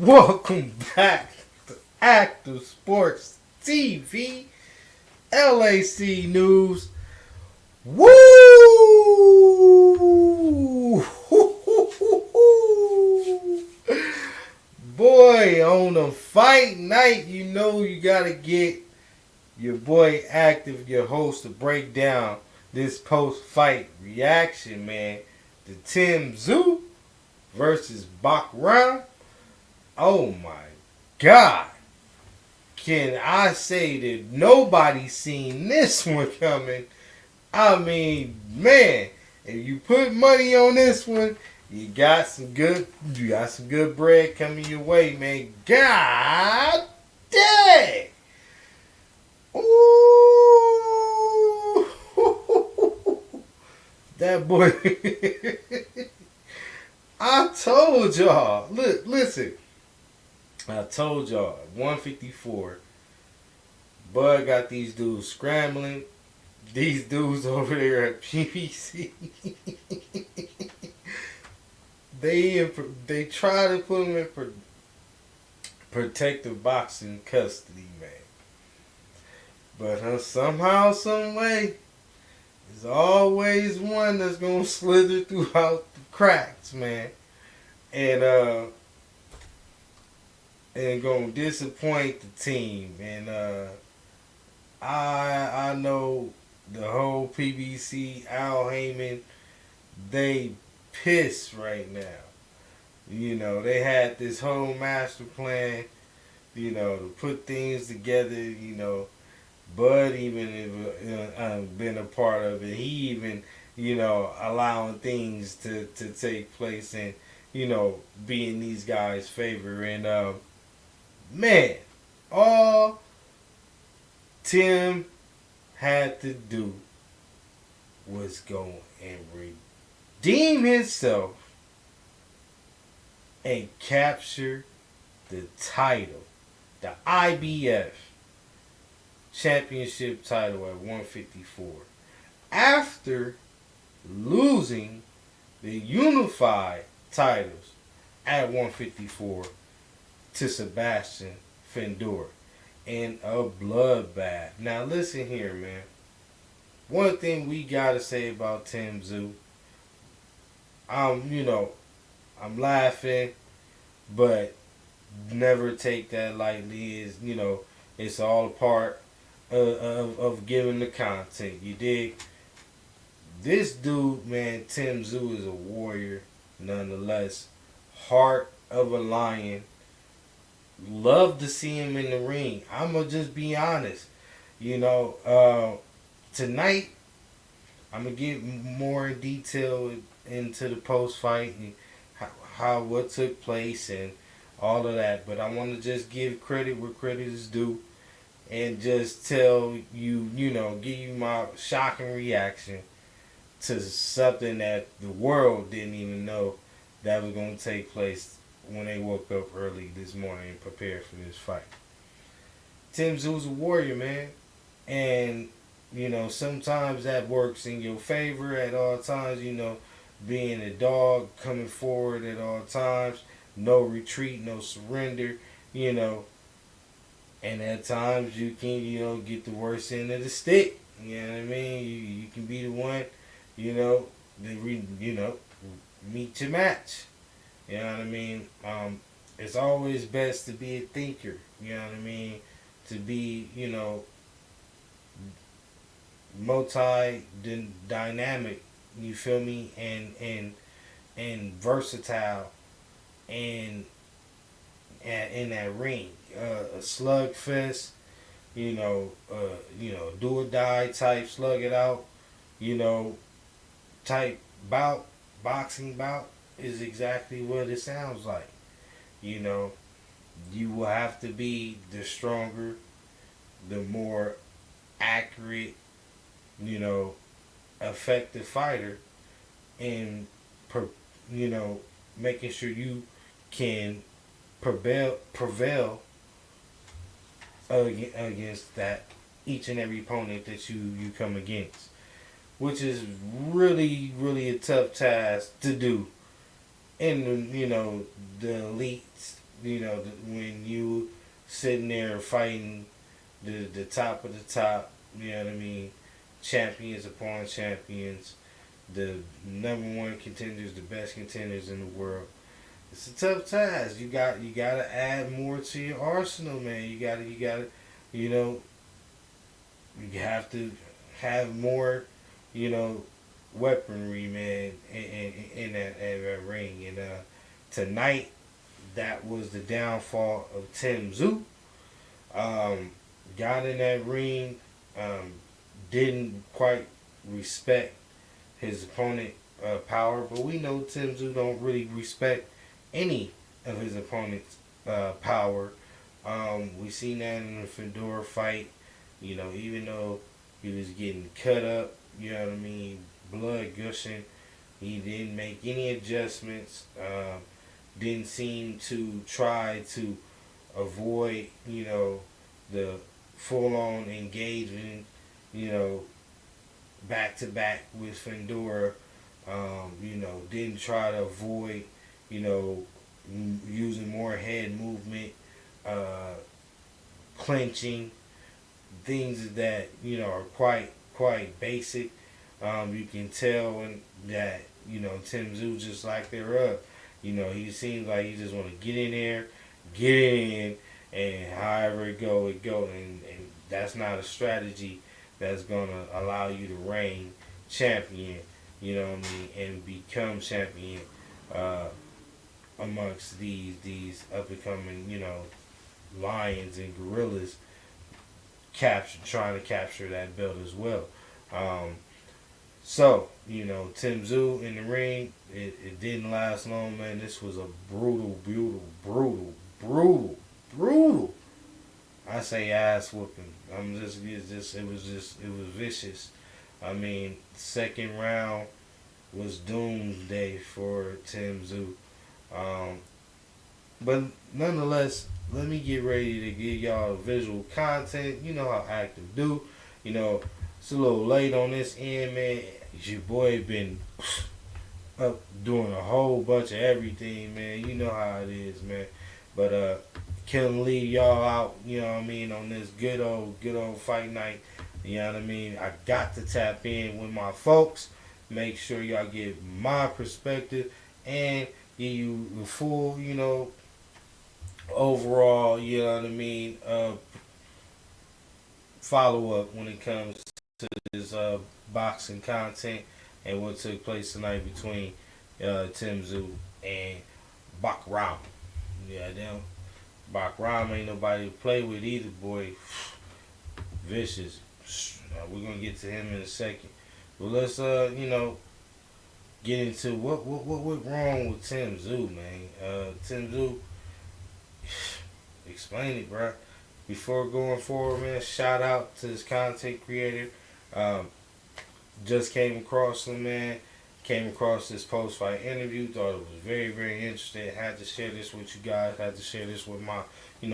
Welcome back to Active Sports TV, LAC News. Woo! Boy, on a fight night, you know you gotta get your boy Active, your host, to break down this post-fight reaction, man. The TimTszyu versus Bakrham. Oh my God. Can I say that nobody seen this one coming? I mean, man, if you put money on this one, you got some good bread coming your way, man. God dang. Ooh. That boy. I told y'all. Look, listen. I told y'all, 154. Bud got these dudes scrambling. These dudes over there at PBC. they try to put him in protective boxing custody, man. But somehow, some way, there's always one that's gonna slither throughout the cracks, man, and gonna disappoint the team. And I know the whole PBC, Al Heyman, they pissed right now. You know, they had this whole master plan, you know, to put things together. You know, Bud even been a part of it. He even, you know, allowing things to take place and, you know, being these guys' favor. And man, all Tim had to do was go and redeem himself and capture the title, the IBF championship title at 154, after losing the unified titles at 154 to Sebastian Fendor in a bloodbath. Now listen here, man. One thing we gotta say about TimTszyu, I'm laughing, but never take that lightly. Is, you know, it's all a part of giving the content. You dig? This dude, man, TimTszyu is a warrior, nonetheless. Heart of a lion. Love to see him in the ring. I'm going to just be honest. You know, tonight, I'm going to get more in detail into the post-fight and what took place and all of that. But I want to just give credit where credit is due and just tell you, you know, give you my shocking reaction to something that the world didn't even know that was going to take place when they woke up early this morning and prepared for this fight. TimTzyu's a warrior, man. And, you know, sometimes that works in your favor at all times, you know, being a dog, coming forward at all times, no retreat, no surrender, you know. And at times you can, you know, get the worst end of the stick. You know what I mean? You can be the one, you know, meet your match. You know what I mean? It's always best to be a thinker. You know what I mean? To be, you know, multi-dynamic. You feel me? And versatile. And in that ring, a slugfest. You know, do or die type, slug it out. You know, type bout, boxing bout is exactly what it sounds like. You know, you will have to be the stronger, the more accurate, you know, effective fighter, and you know, making sure you can prevail against that each and every opponent that you come against, which is really, really a tough task to do in the, you know, the elite when you sitting there fighting the top of the top, you know what I mean, champions upon champions, the number one contenders, the best contenders in the world. It's a tough task. You gotta add more to your arsenal, man. You gotta, you know, you have to have more, you know, weaponry, man, in that ring. And tonight, that was the downfall of TimTszyu. Um, got in that ring, um, didn't quite respect his opponent power, but we know TimTszyu don't really respect any of his opponent's power. We seen that in the Fedor fight. Even though he was getting cut up, you know what I mean, blood gushing, he didn't make any adjustments. Didn't seem to try to avoid, the full-on engagement, you know, back to back with Fedor. Didn't try to avoid, you know, using more head movement, clinching, things that are quite basic. You can tell that TimTszyu just like they're up. He seems like he just want to get in there, get in, and however it go, and that's not a strategy that's gonna allow you to reign champion. You know what I mean, and become champion amongst these up and coming lions and gorillas trying to capture that belt as well. So, TimTszyu in the ring, it didn't last long, man. This was a brutal. I say ass whooping. It was vicious. I mean, second round was doomsday for TimTszyu. But nonetheless, let me get ready to give y'all visual content. You know how active do. It's a little late on this end, man. Your boy been up doing a whole bunch of everything, man. You know how it is, man. But couldn't leave y'all out, you know what I mean, on this good old fight night. You know what I mean? I got to tap in with my folks. Make sure y'all get my perspective and give you the full, overall, you know what I mean, follow up when it comes to this boxing content and what took place tonight between TimTszyu and Bakrham. Yeah, them Bakrham ain't nobody to play with either, boy. Vicious. We're gonna get to him in a second. But let's get into what went wrong with TimTszyu, man. TimTszyu, explain it, bro. Before going forward, man, shout out to this content creator. Just came across him, man. Came across this post-fight interview. Thought it was very, very interesting. Had to share this with you guys. Had to share this with my,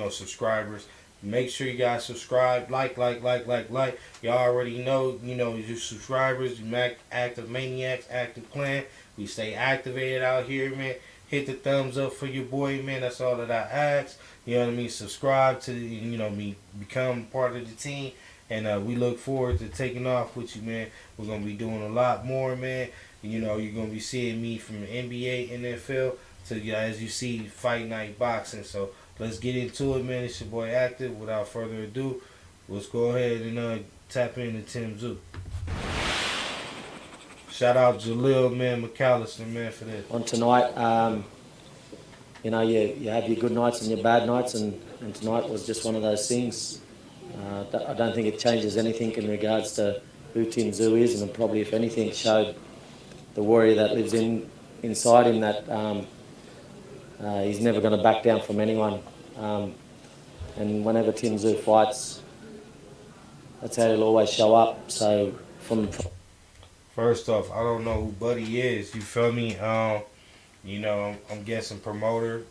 subscribers. Make sure you guys subscribe. Like. Y'all already know, you subscribers, you active maniacs, active clan. We stay activated out here, man. Hit the thumbs up for your boy, man. That's all that I ask. You know what I mean? Subscribe to, me, become part of the team. And we look forward to taking off with you, man. We're going to be doing a lot more, man. You're going to be seeing me from the NBA, NFL, to, as you see, Fight Night Boxing. So let's get into it, man. It's your boy Active. Without further ado, let's go ahead and tap into TimTszyu. Shout out Jalil, man, McAllister, man, for this. On tonight, you have your good nights and your bad nights, and tonight was just one of those things. I don't think it changes anything in regards to who TimTszyu is, and probably, if anything, showed the warrior that lives inside him that he's never going to back down from anyone. And whenever TimTszyu fights, that's how he'll always show up. So First off, I don't know who Buddy is. You feel me? I'm guessing promoter.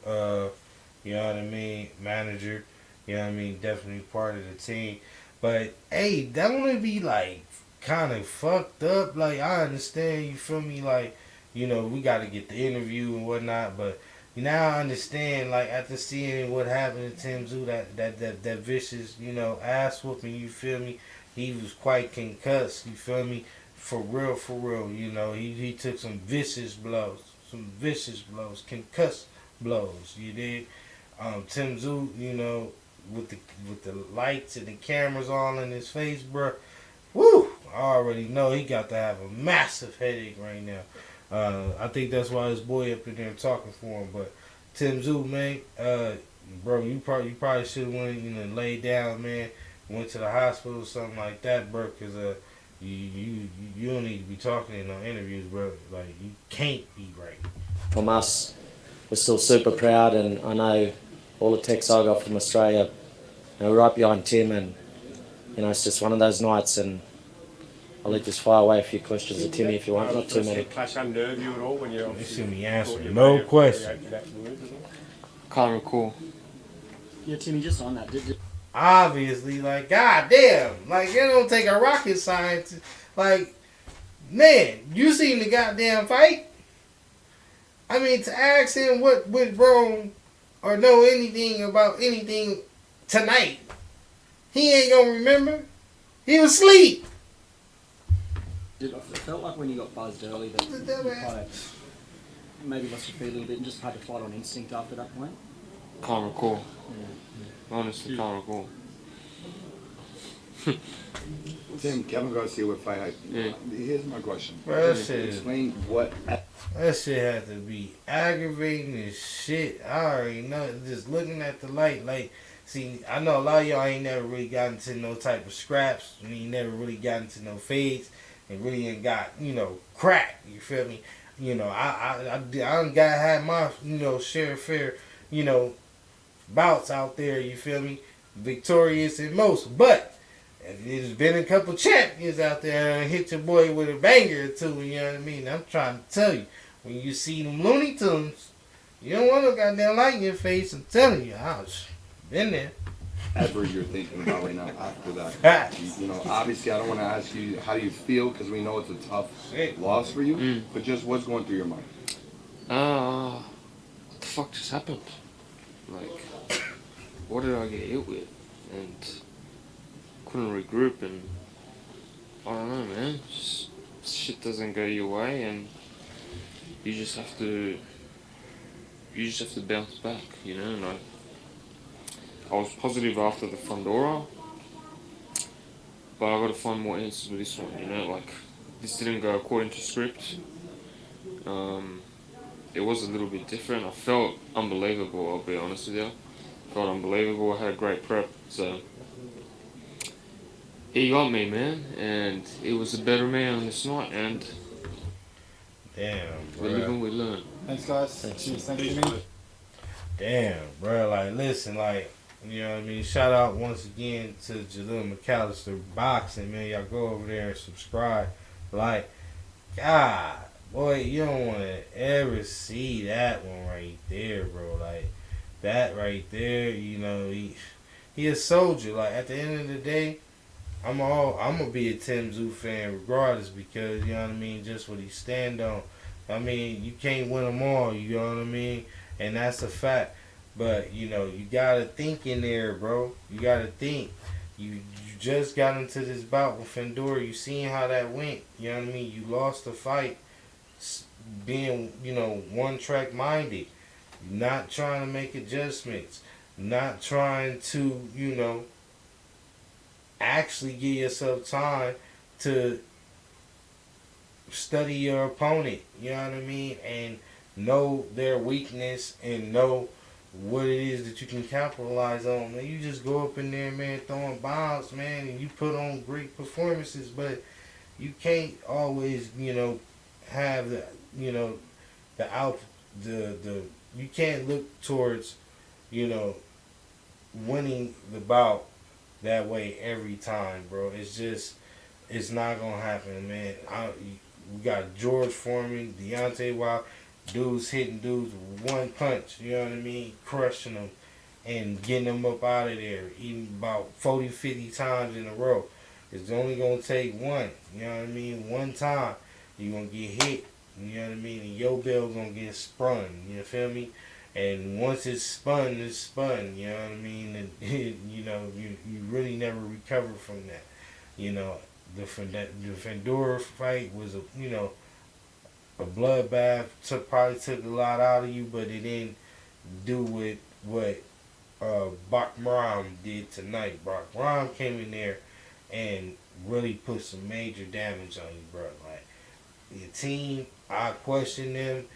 You know what I mean? Manager. You know what I mean? Definitely part of the team. But hey, that wanna be like kind of fucked up. Like, I understand. You feel me? Like, we got to get the interview and whatnot. But Now I understand, like, after seeing what happened to TimTszyu, that vicious, ass whooping, you feel me? He was quite concussed, you feel me? For real, he took some vicious blows, concussed blows, you did. TimTszyu, with the lights and the cameras all in his face, bro. Woo! I already know he got to have a massive headache right now. I think that's why his boy up in there talking for him. But TimTszyu, man, bro, you probably should have went, laid down, man. Went to the hospital or something like that, bro. Cause you don't need to be talking in no interviews, bro. Like, you can't be right. From us, we're still super proud, and I know all the texts I got from Australia, we're right behind Tim, and it's just one of those nights, and I'll let just fire away a few questions to Timmy if you want, not too many. Clash unnerve you at all when you're They should be answering no question. Can't recall. Yeah, Timmy, just on that, Obviously, like, goddamn, like, it don't take a rocket scientist. Like, man, you seen the goddamn fight? I mean, to ask him what went wrong or know anything about anything tonight, he ain't gonna remember. He was asleep. it felt like when you got buzzed early that you kind of maybe lost your feet a little bit and just had to fight on instinct after that point? Can't recall. Honestly, can't recall. Tim, Kevin Garcia with Fight Hype. Yeah. Here's my question. Bro, that shit, Explain what. that shit had to be aggravating as shit. I already know. Just looking at the light, like, see, I know a lot of y'all ain't never really gotten to no type of scraps. You ain't never really gotten to no fades, and really ain't got, crack. You feel me? I done had my, share fair, bouts out there. You feel me? Victorious in most, but there's been a couple champions out there and hit your boy with a banger or two. You know what I mean? I'm trying to tell you, when you see them Looney Tunes, you don't want no goddamn light in your face. I'm telling you, I've been there. Ever you're thinking about right now after that. Facts. Obviously I don't want to ask you how you feel because we know it's a tough loss for you, but just what's going through your mind? What the fuck just happened? Like, what did I get hit with? And couldn't regroup, and I don't know, man. Just shit doesn't go your way, and you just have to bounce back, And I was positive after the Fundora, but I got to find more answers with this one. Like, this didn't go according to script. It was a little bit different. I felt unbelievable, I'll be honest with you. Felt unbelievable. I had a great prep, so he got me, man, and it was a better man on this night, and Damn, we live and we learn. Thanks, guys. Cheers. Thank you. Damn, bro. Like, listen, like, you know what I mean? Shout out once again to Jalil McAllister Boxing, man. Y'all go over there and subscribe. Like, God, boy, you don't want to ever see that one right there, bro. Like, that right there, he a soldier. Like, at the end of the day, I'm gonna be a TimTszyu fan regardless, because, you know what I mean, just what he stand on. I mean, you can't win them all, you know what I mean? And that's a fact. But, you gotta think in there, bro. You gotta think. You just got into this bout with Fundora. You seen how that went. You know what I mean? You lost the fight being, one-track minded. Not trying to make adjustments. Not trying to, actually give yourself time to study your opponent. You know what I mean? And know their weakness and know what it is that you can capitalize on. Man, you just go up in there, man, throwing bombs, man, and you put on great performances, but you can't always, have the, you can't look towards, winning the bout that way every time, bro. It's not gonna happen, man. We got George Foreman, Deontay Wilder, dudes hitting dudes with one punch, you know what I mean? Crushing them and getting them up out of there, even about 40, 50 times in a row. It's only gonna take one, you know what I mean? One time, you're gonna get hit, you know what I mean? And your bell gonna get sprung, you feel me? And once it's spun, it's spun. You know what I mean? And you really never recover from that. You know, the Fedor fight was a bloodbath. Probably took a lot out of you, but it didn't do with what Bakrham did tonight. Bakrham came in there and really put some major damage on you, bro. Like your team, I question them.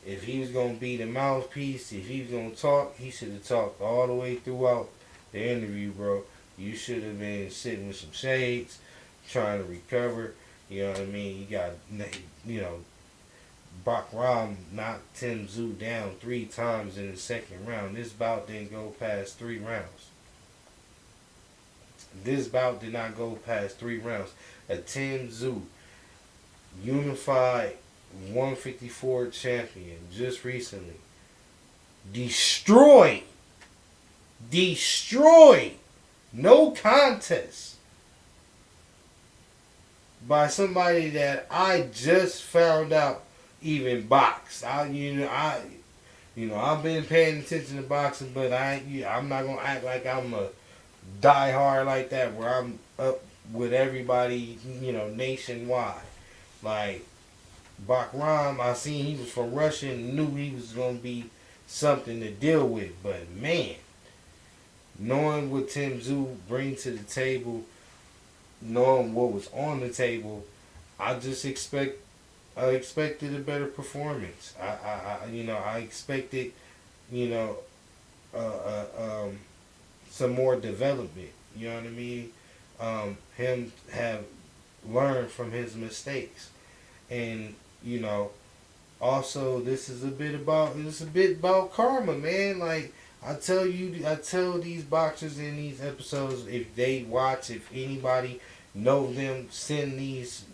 If he was gonna be the mouthpiece, if he was gonna talk, he should have talked all the way throughout the interview, bro. You should have been sitting with some shades, trying to recover. You know what I mean? You got, Bakrham knocked TimTszyu down 3 times in the second round. This bout didn't go past 3 rounds. This bout did not go past 3 rounds. A TimTszyu unified 154 champion just recently destroyed, no contest by somebody that I just found out even boxed. I've been paying attention to boxing, but I'm not gonna act like I'm a diehard like that, where I'm up with everybody, nationwide. Like Bakrham, I seen he was from Russia and knew he was gonna be something to deal with. But man, knowing what TimTszyu bring to the table, knowing what was on the table, I expected a better performance. I expected, some more development. You know what I mean? Him have learned from his mistakes, and also this is a bit about karma, man. Like I tell these boxers in these episodes, if they watch, if anybody know them, send these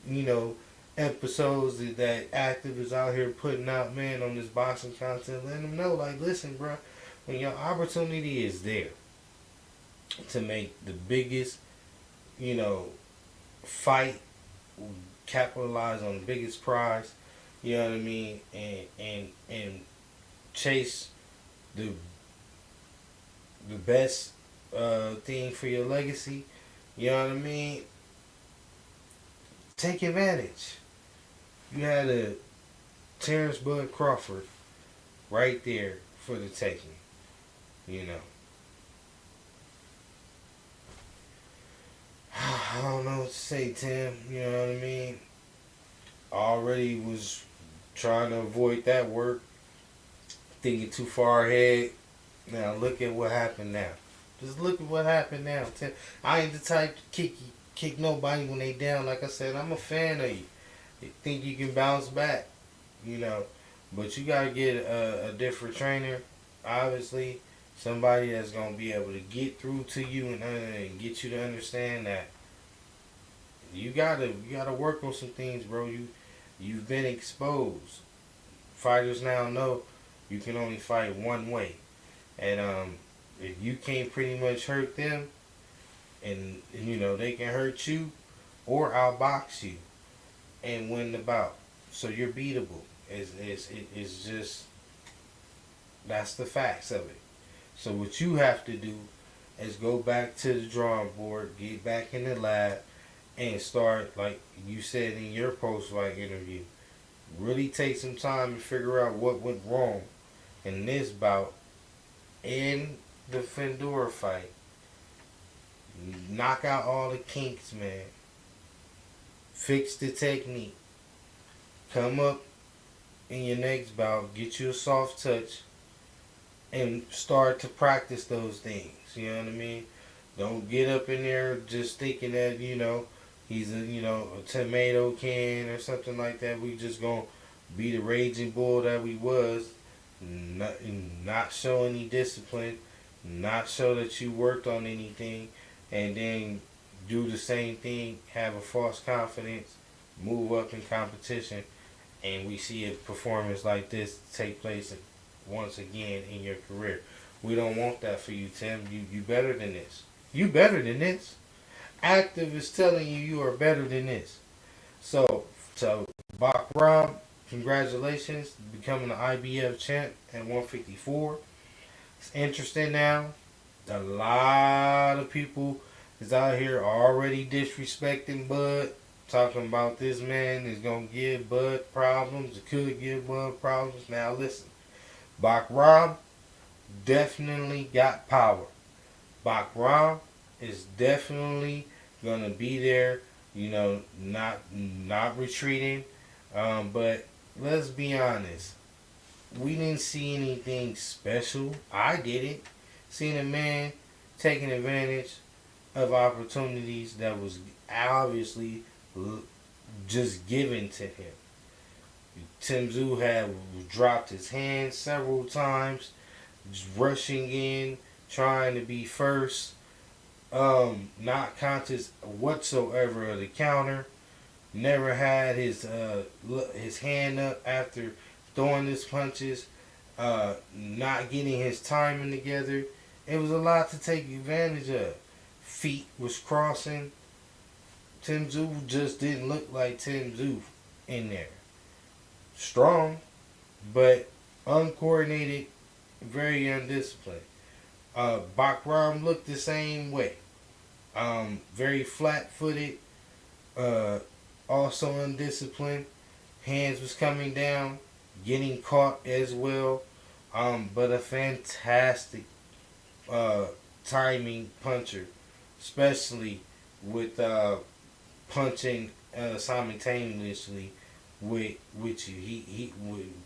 episodes that Active is out here putting out, man, on this boxing content. Let them know, like, listen, bro, when your opportunity is there to make the biggest, fight, capitalize on the biggest prize, you know what I mean, and chase the best thing for your legacy, you know what I mean, take advantage. You had a Terrence Bud Crawford right there for the taking, I don't know what to say, Tim. You know what I mean? I already was trying to avoid that work, thinking too far ahead. Now look at what happened now. Just look at what happened now, Tim. I ain't the type to kick nobody when they down. Like I said, I'm a fan of you. You think you can bounce back, but you gotta get a different trainer, obviously. Somebody that's gonna be able to get through to you and get you to understand that you gotta work on some things, bro. You've been exposed. Fighters now know you can only fight one way, and if you can't pretty much hurt them, and they can hurt you, or outbox you and win the bout, so you're beatable. It's just, that's the facts of it. So what you have to do is go back to the drawing board, get back in the lab, and start, like you said in your post-fight interview, really take some time and figure out what went wrong in this bout, in the Fedor fight. Knock out all the kinks, man. Fix the technique. Come up in your next bout, get you a soft touch, and start to practice those things. You know what I mean? Don't get up in there just thinking that, he's a tomato can or something like that. We just gonna be the raging bull that we was. Not show any discipline. Not show that you worked on anything. And then do the same thing. Have a false confidence. Move up in competition. And we see a performance like this take place once again in your career. We don't want that for you, Tim. You better than this. You better than this. Active is telling you are better than this. So Bakrham, congratulations, becoming the IBF champ at 154. It's interesting now. A lot of people is out here already disrespecting Bud, talking about this man is gonna give Bud problems. It could give Bud problems. Now listen, Bakrham definitely got power. Bakrham is definitely gonna be there. You know, not retreating. But let's be honest. We didn't see anything special. I didn't. Seen a man taking advantage of opportunities that was obviously just given to him. TimTszyu had dropped his hand several times, rushing in, trying to be first, not conscious whatsoever of the counter. Never had his hand up after throwing his punches, not getting his timing together. It was a lot to take advantage of. Feet was crossing. TimTszyu just didn't look like TimTszyu in there. Strong, but uncoordinated, very undisciplined. Bakrham looked the same way. Very flat-footed, also undisciplined. Hands was coming down, getting caught as well. But a fantastic timing puncher, especially with punching simultaneously with you. He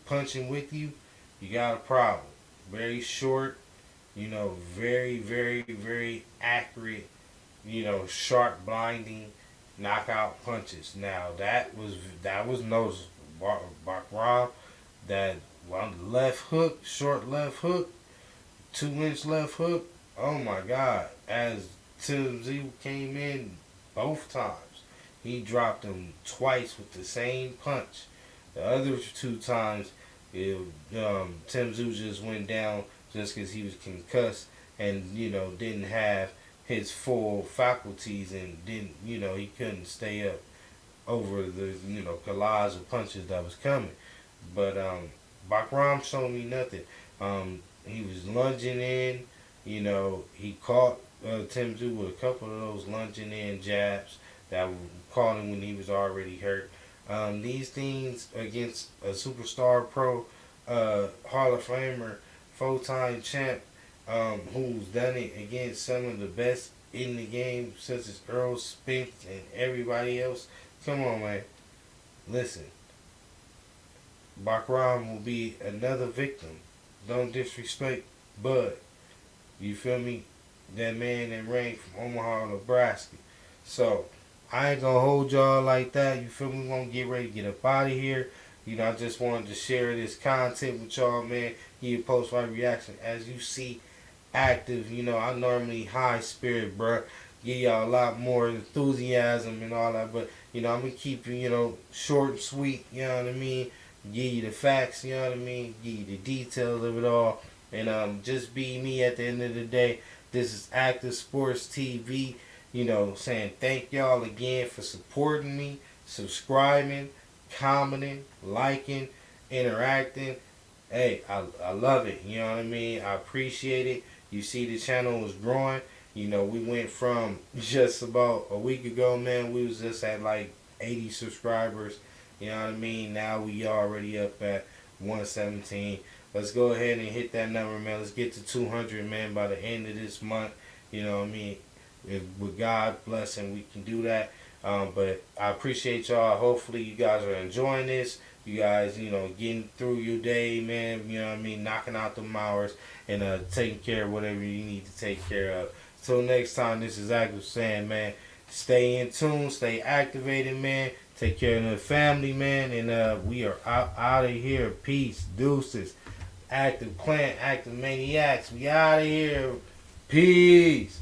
punching with you, you got a problem. Very short, very accurate, sharp, blinding knockout punches. Now that was noticeable. Bakrham, that left hook, short left hook, 2-inch left hook. Oh my God! As TimTszyu came in both times, he dropped him twice with the same punch. The other 2 times, TimTszyu just went down just because he was concussed and didn't have his full faculties and didn't he couldn't stay up over the collage of punches that was coming. But Bakrham showed me nothing. He was lunging in. He caught TimTszyu with a couple of those lunging in jabs that caught him when he was already hurt. These things against a superstar pro, Hall of Famer, 4-time champ, who's done it against some of the best in the game, such as Earl Spence and everybody else. Come on, man. Listen. Bakrham will be another victim. Don't disrespect Bud. You feel me? That man that ran from Omaha, Nebraska. So, I ain't gonna hold y'all like that. You feel me? We're gonna get ready to get up out of here. I just wanted to share this content with y'all, man. Give you a post-fight reaction. As you see, active, I normally high spirit, bruh. Give y'all a lot more enthusiasm and all that, but, I'm gonna keep you, short and sweet, you know what I mean? Give you the facts, you know what I mean? Give you the details of it all. And just be me at the end of the day. This is Active Sports TV, saying thank y'all again for supporting me, subscribing, commenting, liking, interacting. Hey, I love it, you know what I mean? I appreciate it. You see the channel is growing. We went from just about a week ago, man, we was just at like 80 subscribers. You know what I mean? Now we already up at 117. Let's go ahead and hit that number, man. Let's get to 200, man, by the end of this month. You know what I mean? With God's blessing, we can do that. But I appreciate y'all. Hopefully you guys are enjoying this. You guys, getting through your day, man. You know what I mean? Knocking out them hours and taking care of whatever you need to take care of. Till next time, this is Active saying, man, stay in tune, stay activated, man. Take care of the family, man. And we are out of here. Peace. Deuces. Active Clan, Active Maniacs. We out of here. Peace.